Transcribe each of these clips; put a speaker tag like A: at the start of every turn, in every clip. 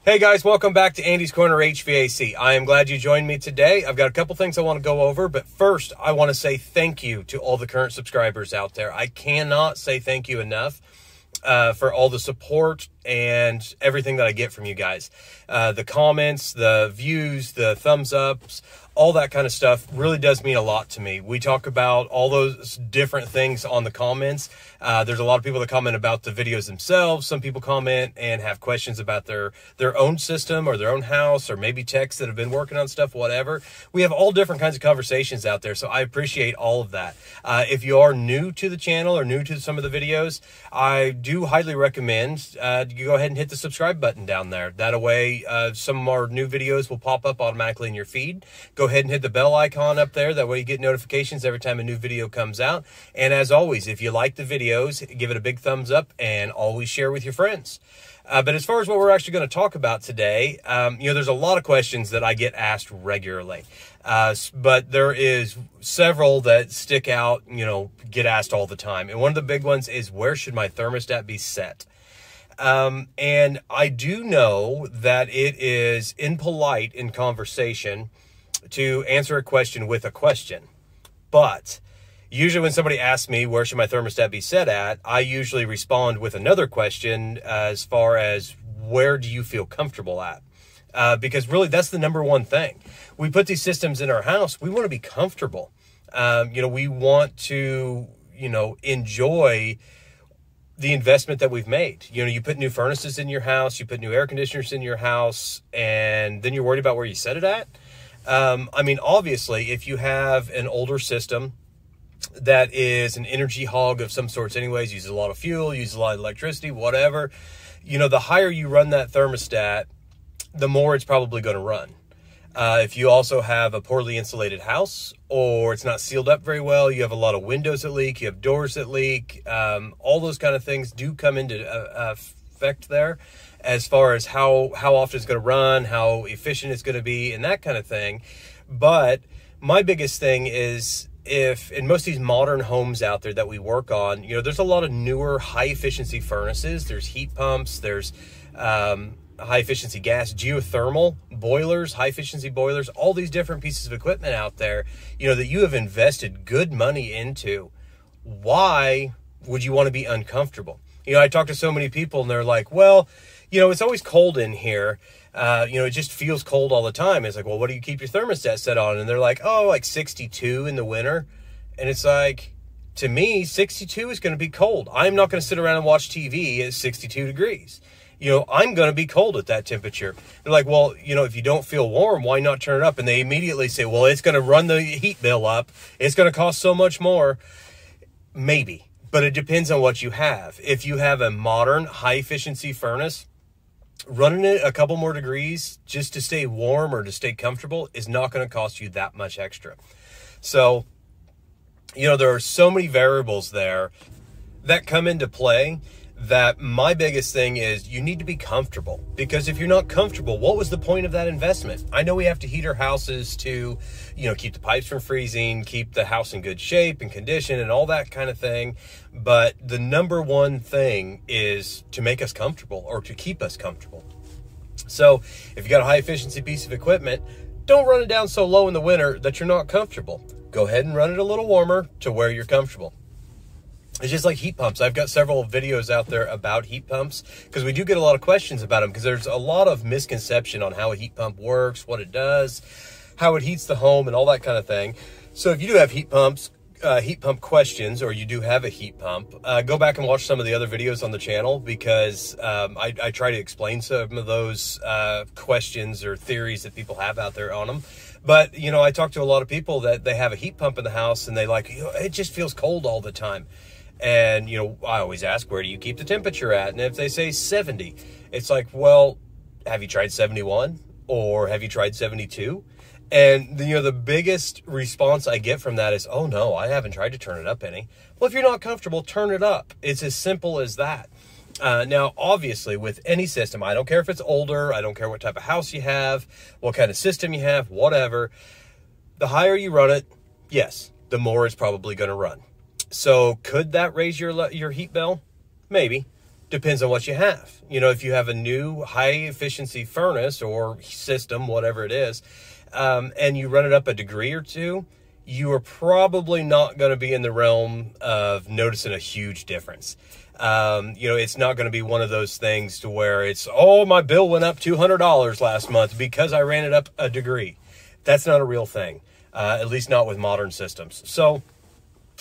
A: Hey guys, welcome back to Andy's Corner HVAC. I am glad you joined me today. I've got a couple things I want to go over, but first I want to say thank you to all the current subscribers out there. I cannot say thank you enough for all the support and everything that I get from you guys. The comments, the views, the thumbs ups, all that kind of stuff really does mean a lot to me. We talk about all those different things on the comments. There's a lot of people that comment about the videos themselves. Some people comment and have questions about their own system or their own house, or maybe techs that have been working on stuff, whatever. We have all different kinds of conversations out there, so I appreciate all of that. If you are new to the channel or new to some of the videos, I do highly recommend you go ahead and hit the subscribe button down there. That way, some of our new videos will pop up automatically in your feed. Go ahead and hit the bell icon up there. That way you get notifications every time a new video comes out. And as always, if you like the videos, give it a big thumbs up and always share with your friends. But as far as what we're actually going to talk about today, there's a lot of questions that I get asked regularly. But there is several that stick out, get asked all the time. And one of the big ones is, where should my thermostat be set? And I do know that it is impolite in conversation to answer a question with a question. But usually when somebody asks me, where should my thermostat be set at, I usually respond with another question as far as, where do you feel comfortable at? Because really that's the number one thing. We put these systems in our house. We want to be comfortable. We want to, enjoy the investment that we've made. You put new furnaces in your house, you put new air conditioners in your house, and then you're worried about where you set it at. Obviously, if you have an older system that is an energy hog of some sorts anyways, uses a lot of fuel, uses a lot of electricity, whatever, the higher you run that thermostat, the more it's probably going to run. If you also have a poorly insulated house, or it's not sealed up very well, you have a lot of windows that leak, you have doors that leak, all those kind of things do come into effect there as far as how often it's going to run, how efficient it's going to be, and that kind of thing. But my biggest thing is, if in most of these modern homes out there that we work on, there's a lot of newer high efficiency furnaces, there's heat pumps, there's high efficiency gas, geothermal boilers, high efficiency boilers, all these different pieces of equipment out there, that you have invested good money into. Why would you want to be uncomfortable? I talk to so many people and they're like, well, it's always cold in here. It just feels cold all the time. It's like, well, what do you keep your thermostat set on? And they're like, oh, like 62 in the winter. And it's like, to me, 62 is going to be cold. I'm not going to sit around and watch TV at 62 degrees. I'm going to be cold at that temperature. They're like, well, if you don't feel warm, why not turn it up? And they immediately say, well, it's going to run the heat bill up. It's going to cost so much more. Maybe, but it depends on what you have. If you have a modern high efficiency furnace, running it a couple more degrees just to stay warm or to stay comfortable is not going to cost you that much extra. So, there are so many variables there that come into play, that my biggest thing is you need to be comfortable. Because if you're not comfortable, what was the point of that investment? I know we have to heat our houses to, keep the pipes from freezing, keep the house in good shape and condition and all that kind of thing. But the number one thing is to make us comfortable, or to keep us comfortable. So if you got a high efficiency piece of equipment, don't run it down so low in the winter that you're not comfortable. Go ahead and run it a little warmer to where you're comfortable. It's just like heat pumps. I've got several videos out there about heat pumps, because we do get a lot of questions about them, because there's a lot of misconception on how a heat pump works, what it does, how it heats the home, and all that kind of thing. So if you do have heat pump questions, or you do have a heat pump, go back and watch some of the other videos on the channel, because I try to explain some of those questions or theories that people have out there on them. But, I talk to a lot of people that they have a heat pump in the house, and they like, it just feels cold all the time. And, I always ask, where do you keep the temperature at? And if they say 70, it's like, well, have you tried 71? Or have you tried 72? And, the biggest response I get from that is, oh, no, I haven't tried to turn it up any. Well, if you're not comfortable, turn it up. It's as simple as that. Now, obviously, with any system, I don't care if it's older, I don't care what type of house you have, what kind of system you have, whatever. The higher you run it, yes, the more it's probably going to run. So could that raise your heat bill? Maybe. Depends on what you have. You know, if you have a new high efficiency furnace or system, whatever it is, and you run it up a degree or two, you are probably not going to be in the realm of noticing a huge difference. You know, it's not going to be one of those things to where it's, oh, my bill went up $200 last month because I ran it up a degree. That's not a real thing, at least not with modern systems. So,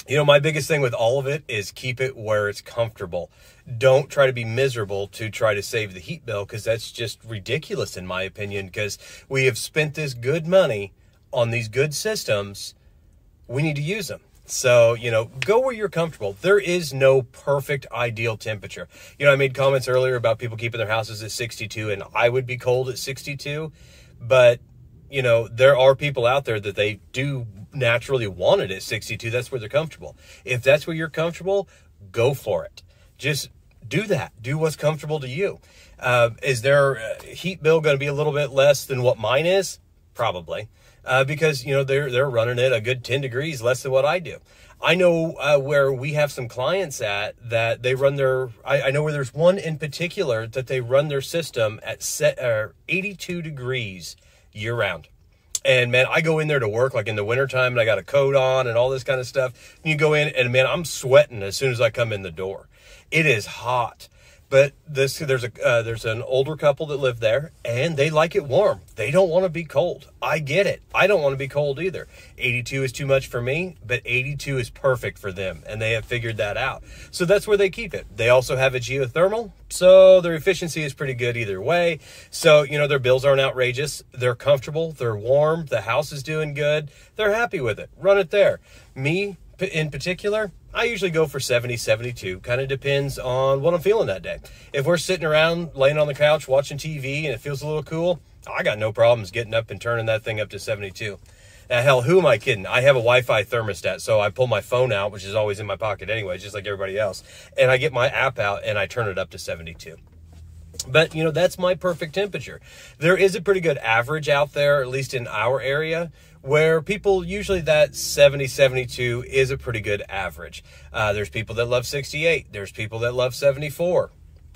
A: you know, my biggest thing with all of it is keep it where it's comfortable. Don't try to be miserable to try to save the heat bill, because that's just ridiculous in my opinion, because we have spent this good money on these good systems. We need to use them. So, you know, go where you're comfortable. There is no perfect ideal temperature. You know, I made comments earlier about people keeping their houses at 62, and I would be cold at 62. But, you know, there are people out there that they do naturally want it at 62. That's where they're comfortable. If that's where you're comfortable, go for it. Just do that. Do what's comfortable to you. Is their heat bill going to be a little bit less than what mine is? Probably. Because, you know, they're running it a good 10 degrees less than what I do. I know where we have some clients at that they run their, I know where there's one in particular that they run their system at 82 degrees year round. And man, I go in there to work like in the wintertime and I got a coat on and all this kind of stuff. And you go in and man, I'm sweating as soon as I come in the door. It is hot. But there's an older couple that live there, and they like it warm. They don't want to be cold. I get it. I don't want to be cold either. 82 is too much for me, but 82 is perfect for them, and they have figured that out. So that's where they keep it. They also have a geothermal, so their efficiency is pretty good either way. So, you know, their bills aren't outrageous. They're comfortable. They're warm. The house is doing good. They're happy with it. Run it there. Me, in particular, I usually go for 70, 72. Kind of depends on what I'm feeling that day. If we're sitting around, laying on the couch, watching TV, and it feels a little cool, I got no problems getting up and turning that thing up to 72. Now, hell, who am I kidding? I have a Wi-Fi thermostat, so I pull my phone out, which is always in my pocket anyway, just like everybody else, and I get my app out, and I turn it up to 72. But, you know, that's my perfect temperature. There is a pretty good average out there, at least in our area, where people usually that 70, 72 is a pretty good average. There's people that love 68. There's people that love 74.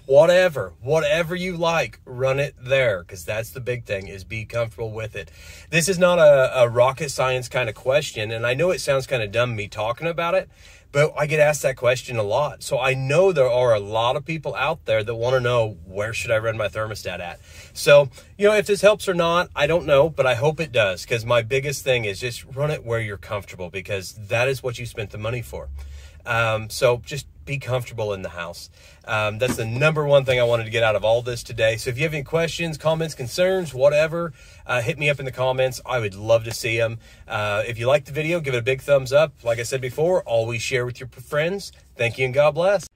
A: Whatever you like, run it there, because that's the big thing, is be comfortable with it. This is not a rocket science kind of question, and I know it sounds kind of dumb me talking about it, but I get asked that question a lot. So I know there are a lot of people out there that want to know, where should I run my thermostat at? So, you know, if this helps or not, I don't know, but I hope it does, because my biggest thing is just run it where you're comfortable, because that is what you spent the money for. So just be comfortable in the house. That's the number one thing I wanted to get out of all this today. So if you have any questions, comments, concerns, whatever, hit me up in the comments. I would love to see them. If you like the video, give it a big thumbs up. Like I said before, always share with your friends. Thank you and God bless.